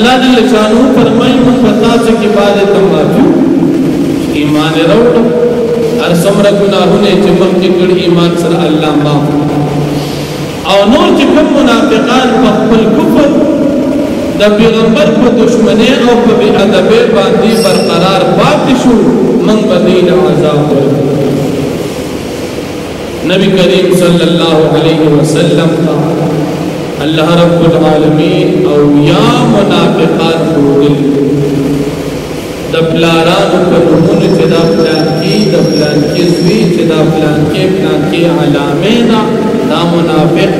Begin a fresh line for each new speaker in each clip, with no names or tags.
اللہ جل شانہ فرمائی من پتا سے کی بات تماجو ایمان روڑ اور سمر گناہوں نے چمک کے کڑ ایمان سر اللہ معاف اور نور چکم منافقان مقبل کفر دا پیغمبر کو دشمنے او بی ادبے باندی برقرار پاتشو من بدین عذاب نبی کریم صلی اللہ علیہ وسلم کا اللہ رب العالمین او یا منافقان کو دل دپلاران پر چدا پلان کی دپلان کی زوی چدا پلان کی علامینا نا منافق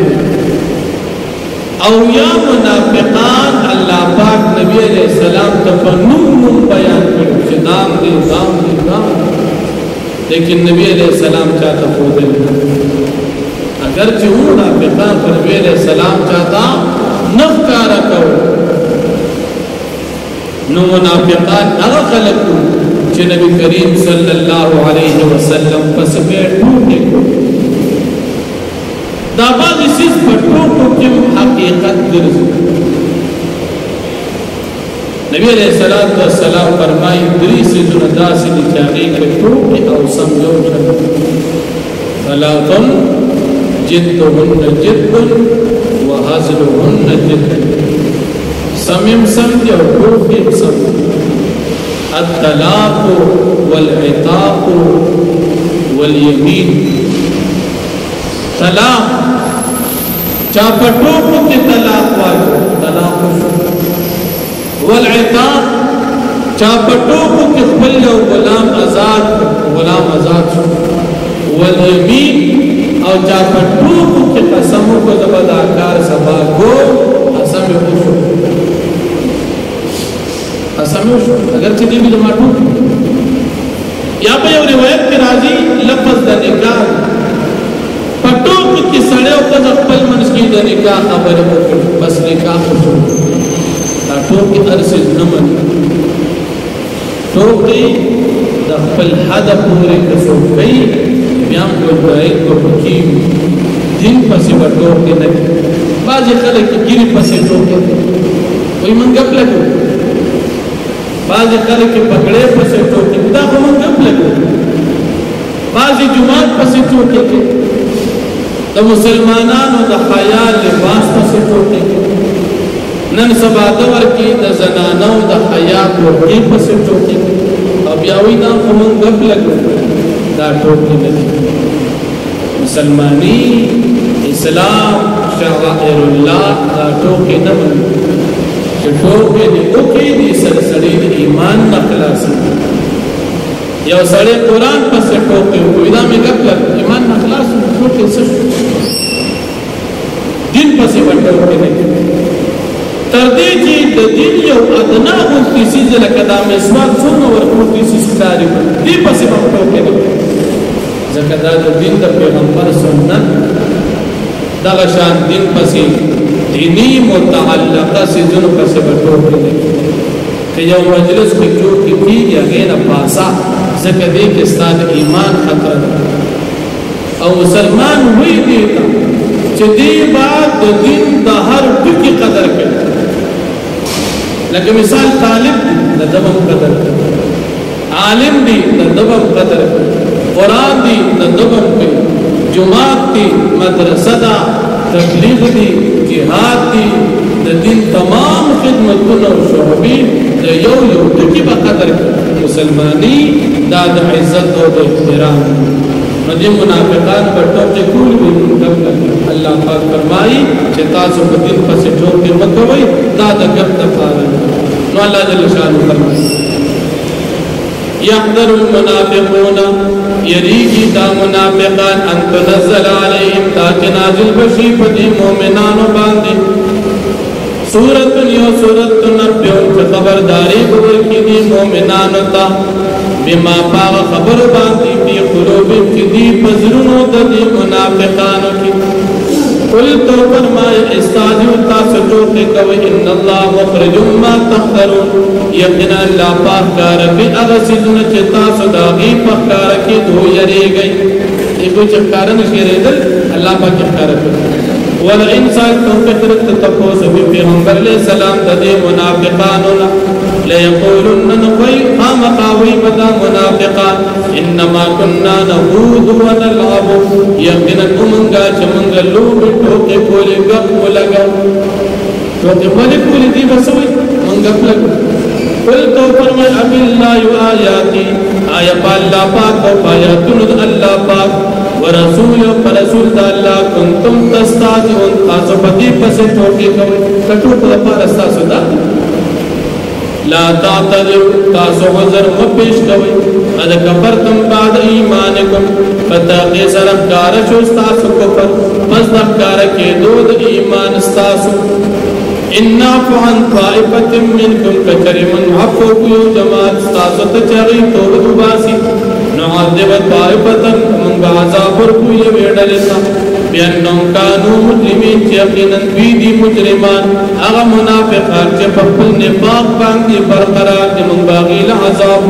او یا منافقان اللہ پاک نبی علیہ السلام تفنم بیان کرو کہ نام دے لیکن نبی علیہ السلام چاہتا خود اگرچہ منافقان پر نبی علیہ السلام چاہتا نفکارا کرو نو منافقان اغا خلقو چھ نبی کریم صلی اللہ علیہ وسلم پس بیٹھوٹے کو دابا اسیز پٹھو کو کم حقیقت درز نبی علیہ السلام فرمائی دری سے جندا سے نچاگی کٹھو کہ او سمجھو جن ثلاثن جدہن جد وحزلہن جد سمیم سمجھ اور ٹوکیم سمجھ الطلاق والعتاق والیمین طلاق چاپٹوکو کے طلاق واجو طلاق والعتاق چاپٹوکو کے خپل یو غلام آزاد والیمین او چاپٹوکو کے قسموں کو زباداکار سبا گو قسم خوشو قسم خوشو اگر چیزی بھی دماٹو یا پہ یو روایت کے راضی لفظ دا نکاح پٹوک کی سڑے او کز اقبل منس کی دا نکاح خبر مکر بس نکاح خوشو ٹوک کی ارسز نمن ٹوک کی دا اقبل حد پورے کسو گئی بیام کو دائید کو حکیم دن پسی بٹوک کی نکی بعضی خلق کی گیری پسی ٹوک کی کوئی من گپ لگو بعضی خلق کی پکڑے پسی ٹوک کی دا کو من گپ لگو بعضی جماعت پسی ٹوک کی دا مسلمانان و دا خیال لباس پسی ٹوک کی نن سبا دور کی دا زنانو دا حیات ورکی پسی ٹوک کی اب یاوی دا کو من گپ لگو دا ٹوک کی نکی مسلمانی اسلام شعائر اللہ دا ٹوکی نمن کہ ٹوکی دی اوکی دی سرسڑی دی ایمان نخلاصی یا سڑے قرآن پس ٹوکی ہوئی دا میں گپ لگ ایمان نخلاصی ٹوکی سر دن پسی بٹوکی نہیں تردی جی دا دن یو ادنا ہوتی سیز لکدا میں سواد سنو ورکوتی سیز کاری دی پسی بٹوکی نہیں زکدا دا دن دا پیغمبر سنت دا غشان دن پسی دینی متعلقہ سیزنو پسی بٹوکی نہیں کہ یو مجلس کی جو کی یا غیر پاسا زکدے کے استاد ایمان خطر او مسلمان ہوئی دیتا چھ دی بات دا دن دا ہر ٹکی قدر کرتا لیکن مثال طالب دی دا دبم قدر کرتا عالم دی دا دبم قدر کرتا قرآن دی دا دبم کرتا جماعت دی مدرسہ دا تبلیغ دی جہاد دی دا دن تمام خدمتون و شعبی دا یو ٹکی با قدر کرتا مسلمانی دا دا عزت و دا احترام ندی منافقان پر ٹوکے کول بھی گپ لگا اللہ پاک فرمائی چھے تاسو کو دل پسی ٹوکے مکوئی دا دا گپ دفارا نو اللہ جل شانو فرمائی یحذر المنافقون یریگی دا منافقان ان تنزل علیہم تاکہ نازل بشی پدی مومنانو باندی سورت یو سورت تنبیون چھ خبرداری بگر کی دی مومنانو تا بما پاغ خبر باندی بی قلوبیم کی دی پزرونو دا دی منافقانو کی قل تو فرمائے استاذیو تاسجو کے کوئی ان اللہ مخرج ما تخدرون یقینا اللہ پاک کار بی اغسیزن چھ تاسو داغی پاک کار کی دو یری گئی ایک کوئی چھ کارن شیرے دل اللہ پاک کار کی ولئن سألتم فكرة تتقوس بپیغمبر علیہ السلام تدی منافقاننا ليقولن نقوي قام قاوي بدا منافقان انما كنا نخوض ونلعب يقينا امنگا چمنگا لوب ٹوکے کولی گپ لگا ٹوکے کولی دی بسوئی منگپ لگا قل تو فرمائے اب اللہ آیاتی آیا پا اللہ پاک و آیاتن اللہ پاک ورسول و رسول دا اللہ کنتم تستاذون تاسو پتی پسے ٹوکے کوئی کٹوک لپا رستا سدا لا تعتذروا تاسو عذر مپیش کوي قد کفرتم بعد ایمانکم فتاقی سرف کارشو استاسو کفر مزدق کارکی دود ایمان استاسو انعفو عن طائفت منکم کچرمن عفو کیو جماعت استاسو تچغی توبت باسی نعذب طائفتا من بعذاب رکوی ویڈلتا بأنهم كانوا مجرمين يقينا بيدي مجرمان أغا منافقات جفقل نفاق باندي برقرار من باغي العذاب